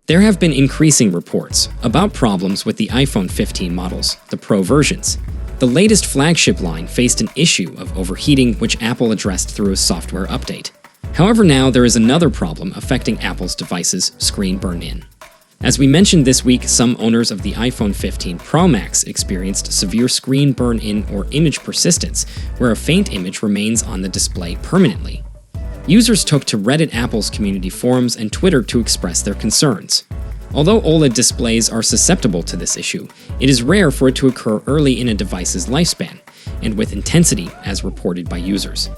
There have been increasing reports about problems with the iPhone 15 models, the Pro versions. The latest flagship line faced an issue of overheating, which Apple addressed through a software update. However, now there is another problem affecting Apple's devices: screen burn-in. As we mentioned this week, some owners of the iPhone 15 Pro Max experienced severe screen burn-in or image persistence, where a faint image remains on the display permanently. Users took to Reddit Apple's community forums and Twitter to express their concerns. Although OLED displays are susceptible to this issue, it is rare for it to occur early in a device's lifespan, and with intensity, as reported by users.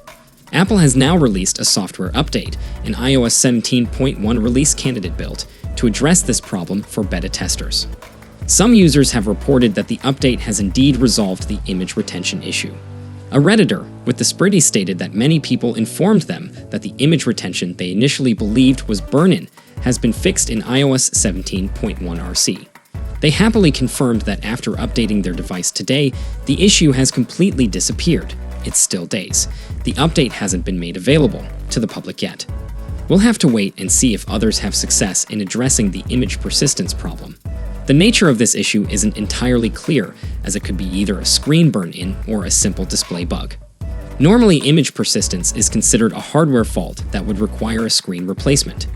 Apple has now released a software update, an iOS 17.1 release candidate build, to address this problem for beta testers. Some users have reported that the update has indeed resolved the image retention issue. A Redditor with the Spritty stated that many people informed them that the image retention they initially believed was burn-in has been fixed in iOS 17.1 RC. They happily confirmed that after updating their device today, the issue has completely disappeared. It's still days. The update hasn't been made available to the public yet. We'll have to wait and see if others have success in addressing the image persistence problem. The nature of this issue isn't entirely clear, as it could be either a screen burn-in or a simple display bug. Normally, image persistence is considered a hardware fault that would require a screen replacement.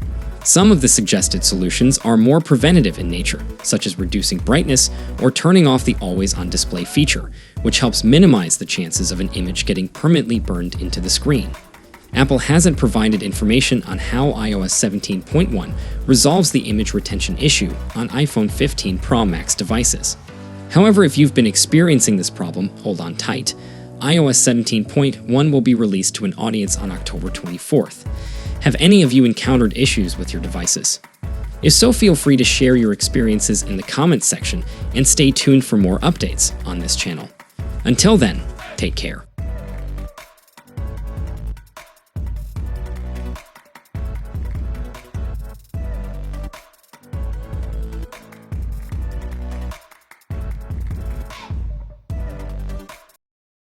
Some of the suggested solutions are more preventative in nature, such as reducing brightness or turning off the always-on display feature, which helps minimize the chances of an image getting permanently burned into the screen. Apple hasn't provided information on how iOS 17.1 resolves the image retention issue on iPhone 15 Pro Max devices. However, if you've been experiencing this problem, hold on tight. iOS 17.1 will be released to an audience on October 24th. Have any of you encountered issues with your devices? If so, feel free to share your experiences in the comments section and stay tuned for more updates on this channel. Until then, take care.